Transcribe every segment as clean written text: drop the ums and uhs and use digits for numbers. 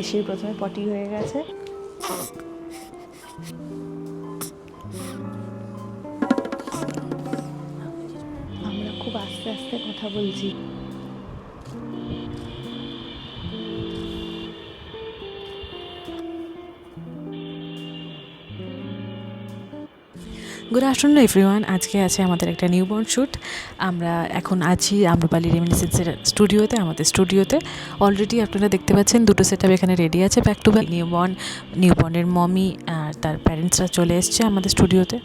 এসেই প্রথমে পটি হয়ে গেছে। আমরা খুব আস্তে আস্তে কথা বলছি। Good afternoon everyone. আজকে আছে আমাদের একটা নিউবর্ন শ্যুট। আমরা এখন আছি আম্রপালি রেমিনিসেন্সের স্টুডিওতে, আমাদের স্টুডিওতে। অলরেডি আপনারা দেখতে পাচ্ছেন দুটো সেট আপ এখানে রেডি আছে ব্যাক টু ব্যাক। নিউবর্নের মমি আর তার প্যারেন্টসরা চলে এসছে আমাদের স্টুডিওতে।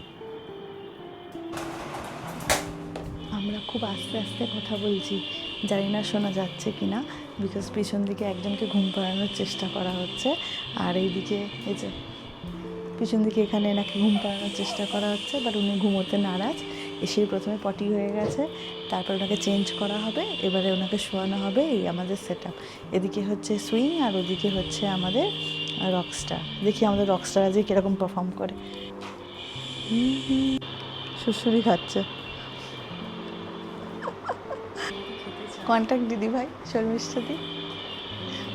আমরা খুব আস্তে আস্তে কথা বলছি, জানি না শোনা যাচ্ছে কি না, বিকজ পিছন দিকে একজনকে ঘুম পাড়ানোর চেষ্টা করা হচ্ছে, আর এইদিকে এই যে পিছন দিকে এখানে এনাকে ঘুম পাড়ানোর চেষ্টা করা হচ্ছে, বাট উনি ঘুমোতে নারাজ। এসেই প্রথমে পটি হয়ে গেছে, তারপর ওনাকে চেঞ্জ করা হবে, এবারে ওনাকে শোয়ানো হবে। এই আমাদের সেট আপ। এদিকে হচ্ছে সুইং আর ওদিকে হচ্ছে আমাদের রকস্টার। দেখি আমাদের রকস্টার আজকে কীরকম পারফর্ম করে। সুড়সুড়ি খাচ্ছে। কন্ট্যাক্ট দিদি ভাই শর্মিষ্ঠা দি,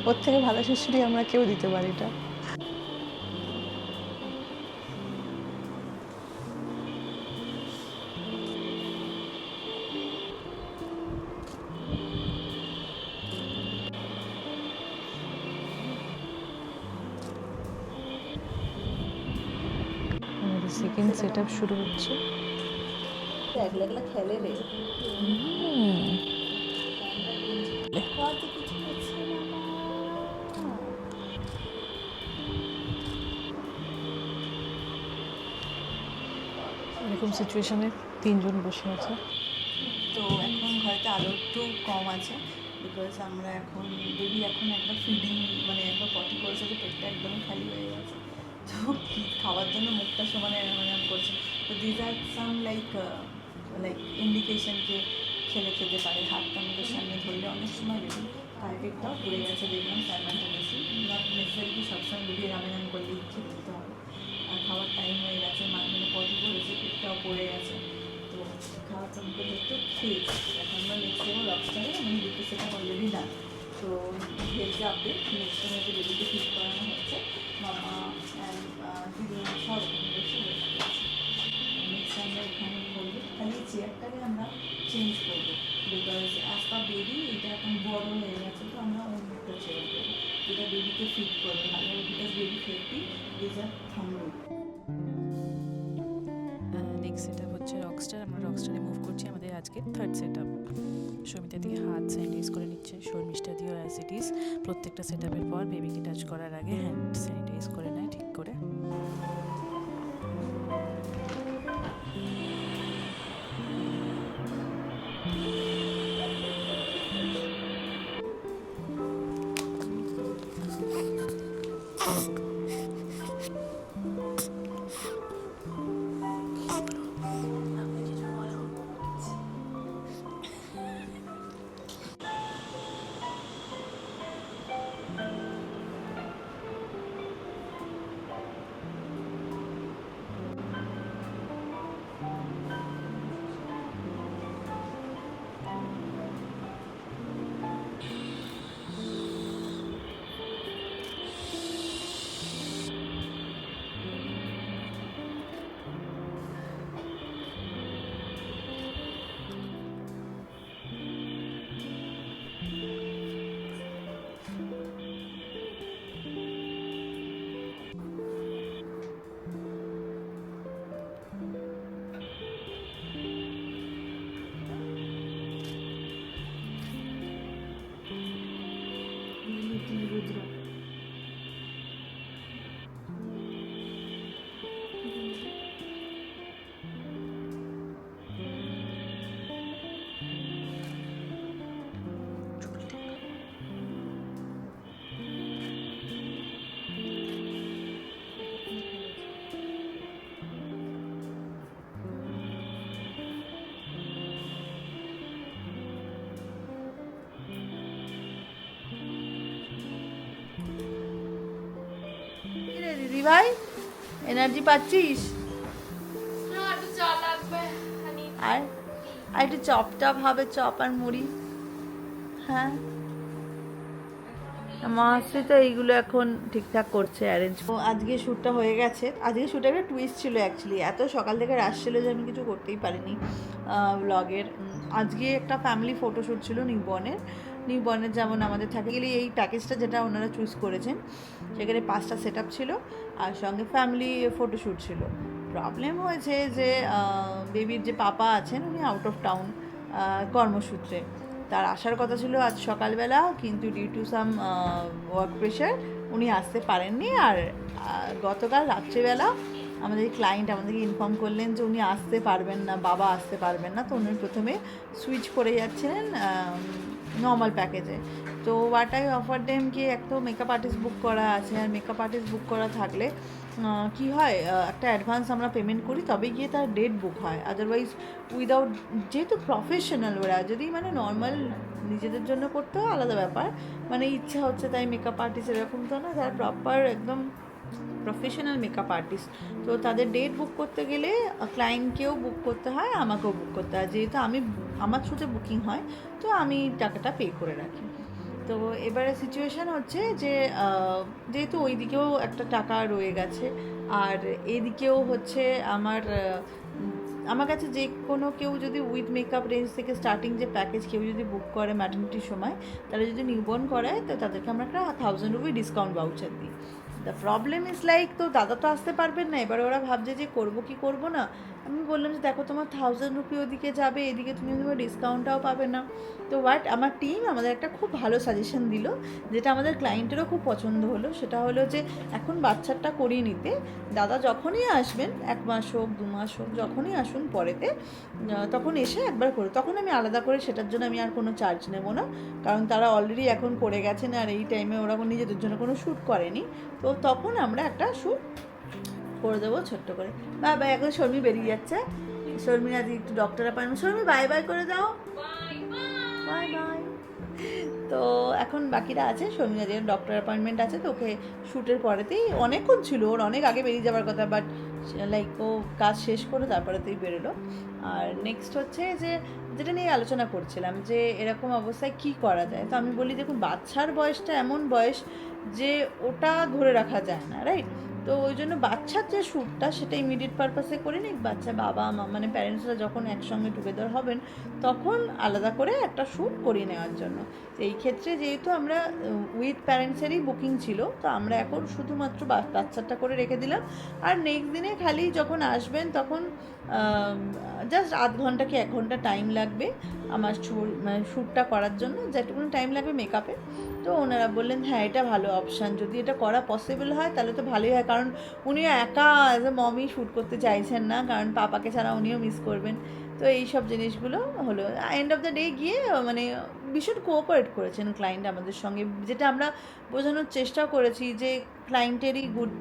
ওর থেকে ভালো সুড়সুড়ি আমরা কেউ দিতে পারি না। আমাদের সেকেন্ড সেট আপ শুরু হচ্ছে। খেলে রে এরকম সিচুয়েশনে তিনজন বসে আছে। তো এখন ঘরেতে আলো একটু কম আছে, বিকজ আমরা এখন বেবি এখন একবার ফিডিং মানে একবার পটি করেছে, তো পেটটা একদম খালি হয়ে গেছে, তো খাওয়ার জন্য মুখটা সমানে করছে। তো this are some like indication যে খেলে খেতে পারে। হাতটা আমাদের সামনে ধরলে অনেক সময় বেবি কার্পেটটাও পড়ে গেছে, দেখলাম সাইমালটেনিয়াসলি। নট নেসেসারি সবসময় বেবি রামেন করলেই খেতে দিতে হবে। আর খাওয়ার টাইম হয়ে গেছে, মানে পটি করেছে, পেটটাও পড়ে গেছে, তো খাওয়াটা মুখে ধরতে খেয়েছি। এখন আমরা নেক্সট ডে লবস্টারে আমি দুটো সেটা অলরেডি ডান। তো ভেজ আপডেট, নেক্সট টাইমে যে বেবিকে ফিট করানো হচ্ছে, মামা অ্যান্ড দিদি সব বসে নেক্সট আমরা এখানে করবো, খালি চেয়ারটাকে আমরা চেঞ্জ করবো, বিকজ অ্যাজ পার বেবি এটা এখন বড় হয়ে গেছে, তো আমরা অন্য একটা চেয়ার করবো যেটা বেবিকে ফিট করবে ভালো, because baby fitty is a thimble. Next set up হচ্ছে রকস্টার। আমরা রকস্টারে মুভ করছি আমাদের আজকে থার্ড সেট আপ। সৌমিতা দিয়ে হাত স্যানিটাইজ করে নিচ্ছে, শর্মিষ্ঠা দিয়েও অ্যাজ ইট ইজ প্রত্যেকটা সেট আপের পর বেবিকে টাচ করার আগে হ্যান্ড স্যানিটাইজ করে নেয় ঠিক করে। দিদি ভাই এনার্জি পাচ্ছিস? আর একটু চপ টপ হবে, চপ আর মুড়ি। হ্যাঁ মাসি তো এইগুলো এখন ঠিকঠাক করছে অ্যারেঞ্জ। তো আজকে শ্যুটটা হয়ে গেছে। আজকে শ্যুটে একটা টুইস্ট ছিল অ্যাকচুয়ালি, এত সকাল থেকে রাশ ছিল যে আমি কিছু করতেই পারিনি ব্লগের। আজকে একটা ফ্যামিলি ফটোশ্যুট ছিল নিউবর্নের যেমন আমাদের থাকে গেলে এই প্যাকেজটা যেটা ওনারা চুজ করেছেন সেখানে 5টা সেট আপ ছিল আর সঙ্গে ফ্যামিলি ফটোশ্যুট ছিল। প্রবলেম হয়েছে যে বেবির যে পাপা আছেন উনি আউট অফ টাউন কর্মসূত্রে, তার আসার কথা ছিল আজ সকালবেলা, কিন্তু due to some work pressure উনি আসতে পারেননি। আর গতকাল রাত্রিবেলা আমাদের ক্লায়েন্ট আমাদেরকে ইনফর্ম করলেন যে উনি আসতে পারবেন না, বাবা আসতে পারবেন না। তো উনি প্রথমে সুইচ করে যাচ্ছিলেন নর্মাল প্যাকেজে। তো হোয়াট আই অফার ডেম কি এক তো মেকআপ আর্টিস্ট বুক করা আছে, আর মেকআপ আর্টিস্ট বুক করা থাকলে কি হয় একটা অ্যাডভান্স আমরা পেমেন্ট করি তবে গিয়ে তার ডেট বুক হয়, আদারওয়াইজ উইদাউট, যেহেতু প্রফেশনাল ওরা যদি মানে নর্মাল নিজেদের জন্য করতে হয় আলাদা ব্যাপার, মানে ইচ্ছা হচ্ছে তাই মেকআপ আর্টিস্ট এরকম তো না, যারা প্রপার একদম প্রফেশনাল মেকআপ আর্টিস্ট, তো তাদের ডেট বুক করতে গেলে ক্লায়েন্টকেও বুক করতে হয়, আমাকেও বুক করতে হয়। যেহেতু আমার থ্রুতে বুকিং হয় তো আমি টাকাটা পে করে রাখি। তো এবারে সিচুয়েশান হচ্ছে যে যেহেতু ওই দিকেও একটা টাকা রয়ে গেছে আর এদিকেও হচ্ছে আমার কাছে যে কোনো কেউ যদি উইথ মেকআপ রেঞ্জ থেকে স্টার্টিং যে প্যাকেজ কেউ যদি বুক করে ম্যাটারনিটির সময়, তারা যদি নিউবর্ন করায় তো তাদেরকে আমরা একটা 1000 রুপি ডিসকাউন্ট ভাউচার দিই। দ্য প্রবলেম ইজ লাইক, তো দাদা তো আসতে পারবেন না, এবার ওরা ভাবছে যে করবো কি করবো না। আমি বললাম যে দেখো তোমার 1000 রুপি ওদিকে যাবে, এদিকে তুমি তোমার ডিসকাউন্টটাও পাবে না। তো আমার টিম আমাদের একটা খুব ভালো সাজেশন দিল, যেটা আমাদের ক্লায়েন্টেরও খুব পছন্দ হলো। সেটা হলো যে এখন বাচ্চাটা করিয়ে নিতে দাদা যখনই আসবেন, 1 মাস হোক 2 মাস হোক যখনই আসুন পরেতে, তখন এসে একবার করে, তখন আমি আলাদা করে সেটার জন্য আমি আর কোনো চার্জ নেব না, কারণ তারা অলরেডি এখন করে গেছেন আর এই টাইমে ওরা নিজেদের জন্য কোনো শ্যুট করেনি। তো তখন আমরা একটা শ্যুট করে দেবো ছোট্ট করে। বাই, এখন শর্মি বেরিয়ে যাচ্ছে। শর্মির আজ একটু doctor appointment, Sharmi bye bye করে দাও, বাই বাই। তো এখন বাকিরা আছে, শর্মির যে ডক্টর অ্যাপয়েন্টমেন্ট আছে, তো ওকে শ্যুটের পরেতেই অনেকক্ষণ ছিল, ওর অনেক আগে বেরিয়ে যাওয়ার কথা, বাট লাইক ও কাজ শেষ করে তারপরেতেই বেরোলো। আর নেক্সট হচ্ছে যে যেটা নিয়ে আলোচনা করছিলাম যে এরকম অবস্থায় কি করা যায়। তো আমি বলি দেখুন বাচ্চার বয়সটা এমন বয়স যে ওটা ধরে রাখা যায় না, রাইট? তো ওই জন্য বাচ্চার যে শ্যুটটা সেটা ইমিডিয়েট পারপাসে করে নিক, বাচ্চা বাবা মা মানে প্যারেন্টসরা যখন একসঙ্গে টুগেদার হবেন তখন আলাদা করে একটা শ্যুট করিয়ে নেওয়ার জন্য। তো এই ক্ষেত্রে যেহেতু আমরা উইথ প্যারেন্টসেরই বুকিং ছিল, তো আমরা এখন শুধুমাত্র বাচ্চাটা করে রেখে দিলাম। আর নেক্সট দিনে খালি যখন আসবেন তখন জাস্ট আধ ঘন্টা কি 1 ঘন্টা টাইম লাগবে আমার শ্যুটটা করার জন্য, যেটুকুনি টাইম লাগবে মেকআপে। তো ওনারা বললেন হ্যাঁ এটা ভালো অপশান, যদি এটা করা পসিবল হয় তাহলে তো ভালোই হয়, কারণ উনি একা অ্যাজ এ মমই শ্যুট করতে চাইছেন না, কারণ পাপাকে ছাড়া উনিও মিস করবেন। তো এই সব জিনিসগুলো হলো এন্ড অফ দ্য ডে গিয়ে মানে ভীষণ কোঅপারেট করেছেন ক্লায়েন্ট আমাদের সঙ্গে, যেটা আমরা বোঝানোর চেষ্টাও করেছি যে ক্লায়েন্টেরই গুড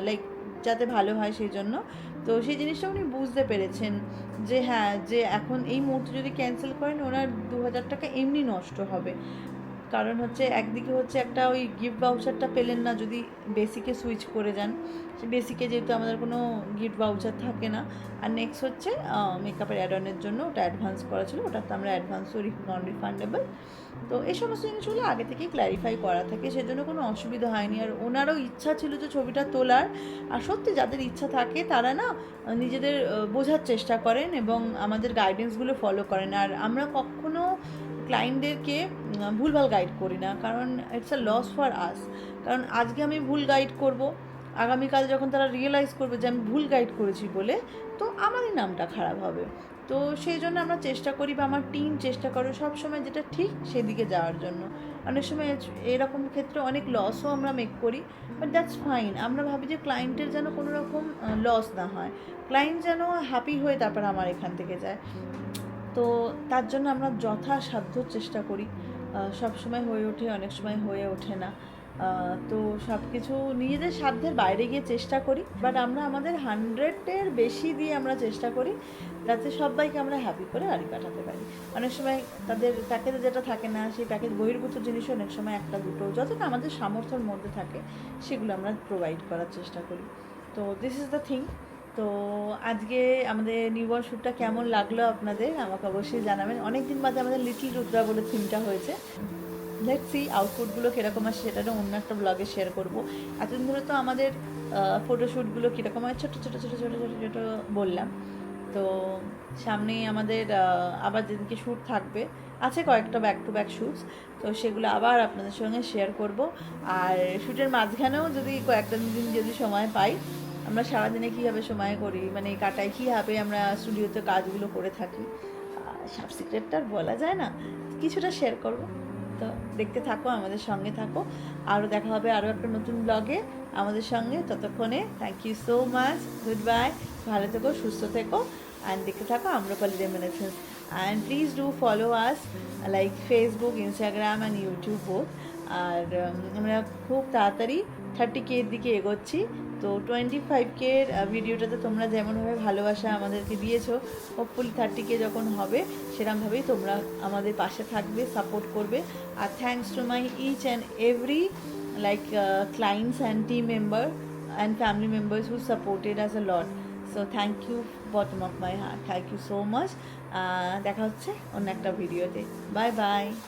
লাইক যাতে ভালো হয় সেই জন্য। তো সেই জিনিসটা উনি বুঝতে পেরেছেন যে হ্যাঁ, যে এখন এই মুহূর্তে যদি ক্যান্সেল করেন ওনার 2000 টাকা এমনি নষ্ট হবে। কারণ হচ্ছে একদিকে হচ্ছে একটা ওই গিফট ভাউচারটা পেলেন না যদি বেসিকে সুইচ করে যান, সে বেসিকে যেহেতু আমাদের কোনো গিফট ভাউচার থাকে না। আর নেক্সট হচ্ছে মেকআপের অ্যাড অনের জন্য ওটা অ্যাডভান্স করা ছিল, ওটা তো আমরা অ্যাডভান্সও নন রিফান্ডেবল। তো এই সমস্ত জিনিসগুলো আগে থেকেই ক্ল্যারিফাই করা থাকে, সেজন্য কোনো অসুবিধা হয়নি। আর ওনারও ইচ্ছা ছিল যে ছবিটা তোলার, আর সত্যি যাদের ইচ্ছা থাকে তারা না নিজেদের বোঝার চেষ্টা করেন এবং আমাদের গাইডেন্সগুলো ফলো করেন। আর আমরা কখনো ক্লায়েন্টদেরকে ভুলভাল গাইড করি না, কারণ it's a loss for us. কারণ আজকে আমি ভুল গাইড করব, আগামীকাল যখন তারা রিয়েলাইজ করবে যে আমি ভুল গাইড করেছি বলে, তো আমারই নামটা খারাপ হবে। তো সেই জন্য আমরা চেষ্টা করি বা আমার টিম চেষ্টা করে সবসময় যেটা ঠিক সেদিকে যাওয়ার জন্য। অনেক সময় এরকম ক্ষেত্রে অনেক লসও আমরা মেক করি, বাট দ্যাটস ফাইন। আমরা ভাবি যে ক্লায়েন্টের যেন কোনো রকম লস না হয়, ক্লায়েন্ট যেন হ্যাপি হয়ে তারপর আমার এখান থেকে যায়। তো তার জন্য আমরা যথাসাধ্য চেষ্টা করি, সব সময় হয়ে ওঠে, অনেক সময় হয়ে ওঠে না। তো সব কিছু নিজেদের সাধ্যের বাইরে গিয়ে চেষ্টা করি, বাট আমরা আমাদের 100-এর বেশি দিয়ে আমরা চেষ্টা করি যাতে সবাইকে আমরা হ্যাপি করে বাড়ি পাঠাতে পারি। অনেক সময় তাদের প্যাকেজে যেটা থাকে না, সেই প্যাকেজ বহির্ভূত জিনিসও অনেক সময় 1-2 যতটা আমাদের সামর্থ্যের মধ্যে থাকে সেগুলো আমরা প্রোভাইড করার চেষ্টা করি। তো দিস ইজ দ্য থিং। তো আজকে আমাদের নিউবর্ন শ্যুটটা কেমন লাগলো আপনাদের আমাকে অবশ্যই জানাবেন। অনেক দিন বাদে আমাদের লিটল রুদ্রা বলে থিমটা হয়েছে। লেটস সি আউটপুটগুলো কীরকম আসে, সেটা অন্য একটা ব্লগে শেয়ার করবো। এতদিন ধরে তো আমাদের ফটোশ্যুটগুলো কীরকম হয় ছোটো ছোটো ছোটো ছোটো ছোটো ছোটো বললাম। তো সামনেই আমাদের আবার যেদিনকে শ্যুট থাকবে, আছে কয়েকটা ব্যাক টু ব্যাক শ্যুটস, তো সেগুলো আবার আপনাদের সঙ্গে শেয়ার করব। আর শ্যুটের মাঝখানেও যদি কয়েকটা দিন যদি সময় পাই, আমরা সারাদিনে কীভাবে সময় করি মানে কাটাই, কীভাবে আমরা স্টুডিওতে কাজগুলো করে থাকি, সব সিক্রেটটা আর বলা যায় না, কিছুটা শেয়ার করব। তো দেখতে থাকো, আমাদের সঙ্গে থাকো, আরও দেখা হবে আরও একটা নতুন ব্লগে আমাদের সঙ্গে। ততক্ষণে thank you so much, goodbye, ভালো থেকো, সুস্থ থেকো, অ্যান্ড দেখতে থাকো Amrapali reminiscence. And please do follow us like Facebook, Instagram and YouTube both. আর আমরা খুব তাড়াতাড়ি 30K এর দিকে এগোচ্ছি। তো 25K এর ভিডিওটাতে তোমরা যেমনভাবে ভালোবাসা আমাদেরকে দিয়েছো, হোপফুলি 30K যখন হবে সেরকমভাবেই তোমরা আমাদের পাশে থাকবে, সাপোর্ট করবে। আর thanks to my each and every clients and team member and family members who supported us a lot. So thank you, bottom of my heart, thank you so much. দেখা হচ্ছে অন্য একটা ভিডিওতে। Bye bye.